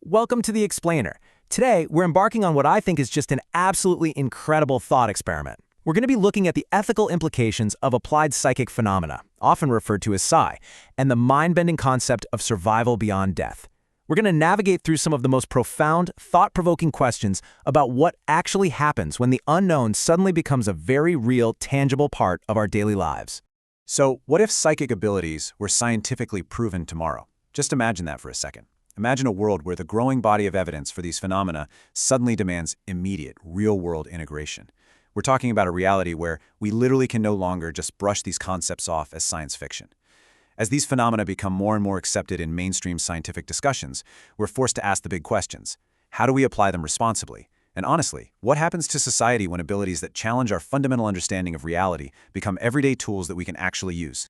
Welcome to The Explainer. Today, we're embarking on what I think is just an absolutely incredible thought experiment. We're going to be looking at the ethical implications of applied psychic phenomena, often referred to as Psi, and the mind-bending concept of survival beyond death. We're going to navigate through some of the most profound, thought-provoking questions about what actually happens when the unknown suddenly becomes a very real, tangible part of our daily lives. So, what if psychic abilities were scientifically proven tomorrow? Just imagine that for a second. Imagine a world where the growing body of evidence for these phenomena suddenly demands immediate, real-world integration. We're talking about a reality where we literally can no longer just brush these concepts off as science fiction. As these phenomena become more and more accepted in mainstream scientific discussions, we're forced to ask the big questions. How do we apply them responsibly? And honestly, what happens to society when abilities that challenge our fundamental understanding of reality become everyday tools that we can actually use?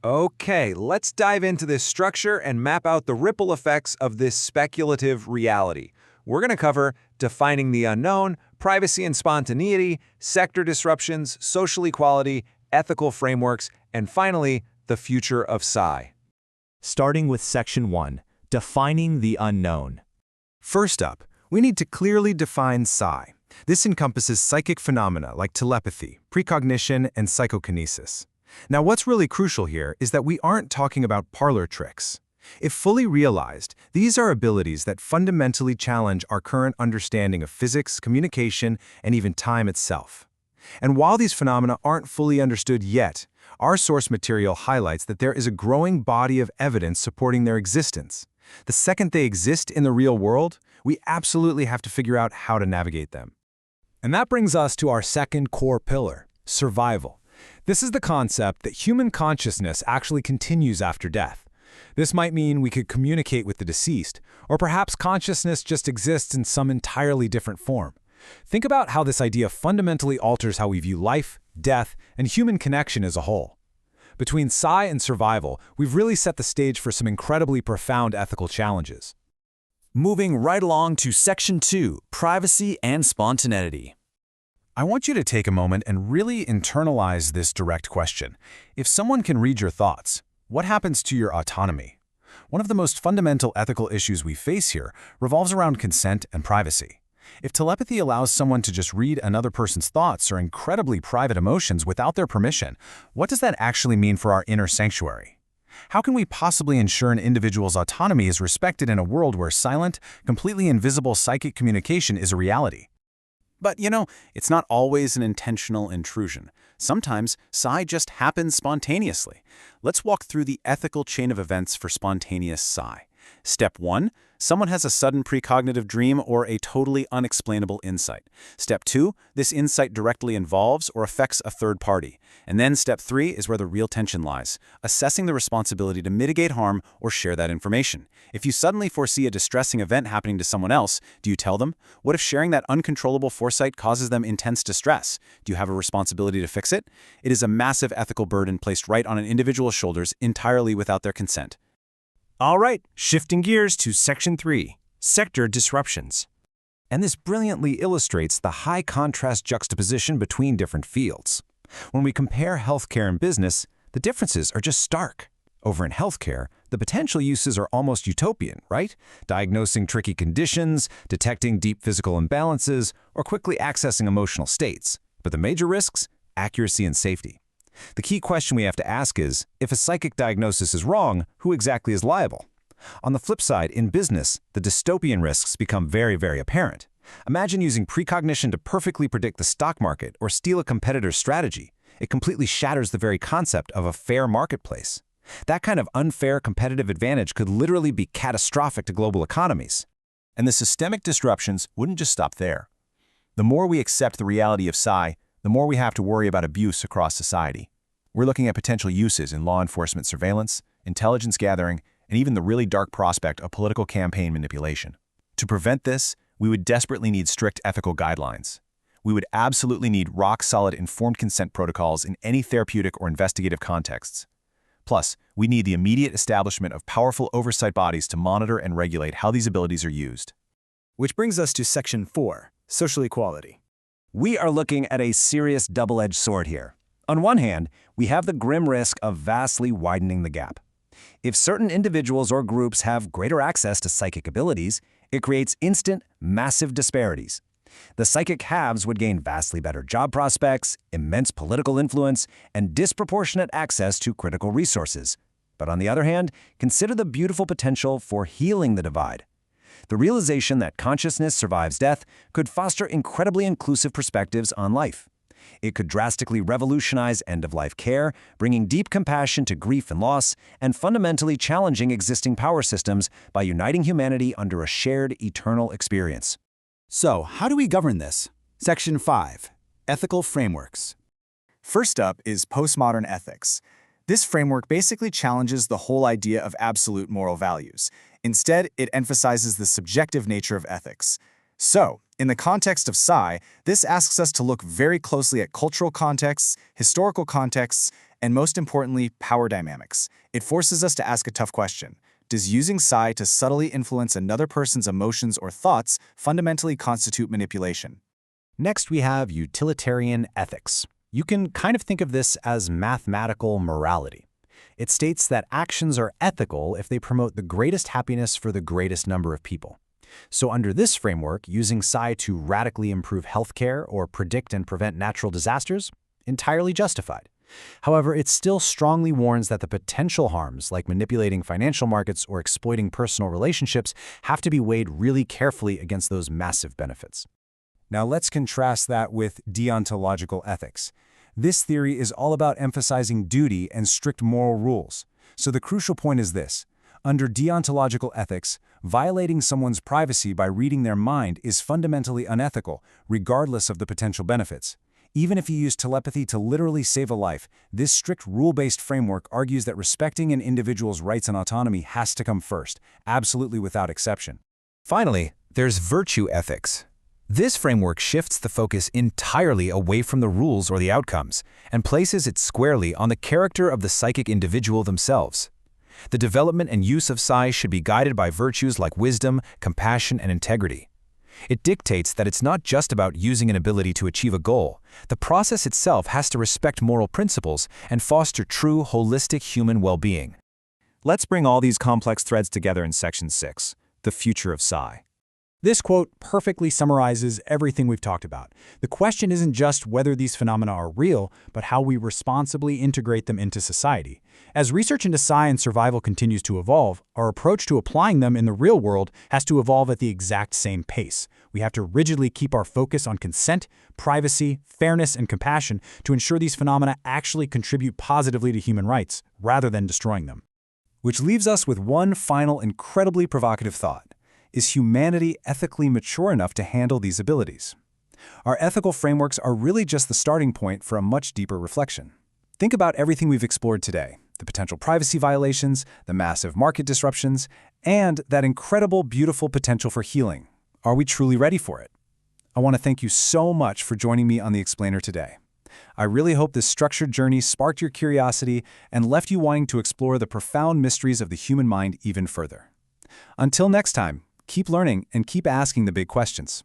Okay, let's dive into this structure and map out the ripple effects of this speculative reality. We're going to cover defining the unknown, privacy and spontaneity, sector disruptions, social equality, ethical frameworks, and finally, the future of Psi. Starting with Section 1, Defining the Unknown. First up, we need to clearly define Psi. This encompasses psychic phenomena like telepathy, precognition, and psychokinesis. Now, what's really crucial here is that we aren't talking about parlor tricks. If fully realized, these are abilities that fundamentally challenge our current understanding of physics, communication, and even time itself. And while these phenomena aren't fully understood yet, our source material highlights that there is a growing body of evidence supporting their existence. The second they exist in the real world, we absolutely have to figure out how to navigate them. And that brings us to our second core pillar, survival. This is the concept that human consciousness actually continues after death. This might mean we could communicate with the deceased, or perhaps consciousness just exists in some entirely different form. Think about how this idea fundamentally alters how we view life, death, and human connection as a whole. Between Psi and survival, we've really set the stage for some incredibly profound ethical challenges. Moving right along to Section 2, Privacy and Spontaneity. I want you to take a moment and really internalize this direct question. If someone can read your thoughts, what happens to your autonomy? One of the most fundamental ethical issues we face here revolves around consent and privacy. If telepathy allows someone to just read another person's thoughts or incredibly private emotions without their permission, what does that actually mean for our inner sanctuary? How can we possibly ensure an individual's autonomy is respected in a world where silent, completely invisible psychic communication is a reality? But, it's not always an intentional intrusion. Sometimes Psi just happens spontaneously. Let's walk through the ethical chain of events for spontaneous Psi. Step 1, someone has a sudden precognitive dream or a totally unexplainable insight. Step 2, this insight directly involves or affects a third party. And then Step 3 is where the real tension lies, assessing the responsibility to mitigate harm or share that information. If you suddenly foresee a distressing event happening to someone else, do you tell them? What if sharing that uncontrollable foresight causes them intense distress? Do you have a responsibility to fix it? It is a massive ethical burden placed right on an individual's shoulders entirely without their consent. All right, shifting gears to Section 3, Sector Disruptions. And this brilliantly illustrates the high contrast juxtaposition between different fields. When we compare healthcare and business, the differences are just stark. Over in healthcare, the potential uses are almost utopian, right? Diagnosing tricky conditions, detecting deep physical imbalances, or quickly accessing emotional states. But the major risks? Accuracy and safety. The key question we have to ask is, if a psychic diagnosis is wrong, who exactly is liable? On the flip side, in business, the dystopian risks become very, very apparent. Imagine using precognition to perfectly predict the stock market or steal a competitor's strategy. It completely shatters the very concept of a fair marketplace. That kind of unfair competitive advantage could literally be catastrophic to global economies. And the systemic disruptions wouldn't just stop there. The more we accept the reality of Psi, the more we have to worry about abuse across society. We're looking at potential uses in law enforcement surveillance, intelligence gathering, and even the really dark prospect of political campaign manipulation. To prevent this, we would desperately need strict ethical guidelines. We would absolutely need rock-solid informed consent protocols in any therapeutic or investigative contexts. Plus, we need the immediate establishment of powerful oversight bodies to monitor and regulate how these abilities are used. Which brings us to Section 4, Social Equality. We are looking at a serious double-edged sword here. On one hand, we have the grim risk of vastly widening the gap. If certain individuals or groups have greater access to psychic abilities, it creates instant, massive disparities. The psychic haves would gain vastly better job prospects, immense political influence, and disproportionate access to critical resources. But on the other hand, consider the beautiful potential for healing the divide. The realization that consciousness survives death could foster incredibly inclusive perspectives on life. It could drastically revolutionize end-of-life care, bringing deep compassion to grief and loss, and fundamentally challenging existing power systems by uniting humanity under a shared eternal experience. So, how do we govern this? Section 5. Ethical Frameworks. First up is postmodern ethics. This framework basically challenges the whole idea of absolute moral values. Instead, it emphasizes the subjective nature of ethics. So, in the context of Psi, this asks us to look very closely at cultural contexts, historical contexts, and most importantly, power dynamics. It forces us to ask a tough question. Does using Psi to subtly influence another person's emotions or thoughts fundamentally constitute manipulation? Next, we have utilitarian ethics. You can kind of think of this as mathematical morality. It states that actions are ethical if they promote the greatest happiness for the greatest number of people. So under this framework, using Psi to radically improve healthcare or predict and prevent natural disasters, entirely justified. However, it still strongly warns that the potential harms, like manipulating financial markets or exploiting personal relationships, have to be weighed really carefully against those massive benefits. Now let's contrast that with deontological ethics. This theory is all about emphasizing duty and strict moral rules. So the crucial point is this. Under deontological ethics, violating someone's privacy by reading their mind is fundamentally unethical, regardless of the potential benefits. Even if you use telepathy to literally save a life, this strict rule-based framework argues that respecting an individual's rights and autonomy has to come first, absolutely without exception. Finally, there's virtue ethics. This framework shifts the focus entirely away from the rules or the outcomes and places it squarely on the character of the psychic individual themselves. The development and use of Psi should be guided by virtues like wisdom, compassion, and integrity. It dictates that it's not just about using an ability to achieve a goal. The process itself has to respect moral principles and foster true, holistic human well-being. Let's bring all these complex threads together in Section 6, the future of Psi. This quote perfectly summarizes everything we've talked about. The question isn't just whether these phenomena are real, but how we responsibly integrate them into society. As research into Psi and survival continues to evolve, our approach to applying them in the real world has to evolve at the exact same pace. We have to rigidly keep our focus on consent, privacy, fairness, and compassion to ensure these phenomena actually contribute positively to human rights, rather than destroying them. Which leaves us with one final incredibly provocative thought. Is humanity ethically mature enough to handle these abilities? Our ethical frameworks are really just the starting point for a much deeper reflection. Think about everything we've explored today, the potential privacy violations, the massive market disruptions, and that incredible, beautiful potential for healing. Are we truly ready for it? I want to thank you so much for joining me on The Explainer today. I really hope this structured journey sparked your curiosity and left you wanting to explore the profound mysteries of the human mind even further. Until next time, keep learning and keep asking the big questions.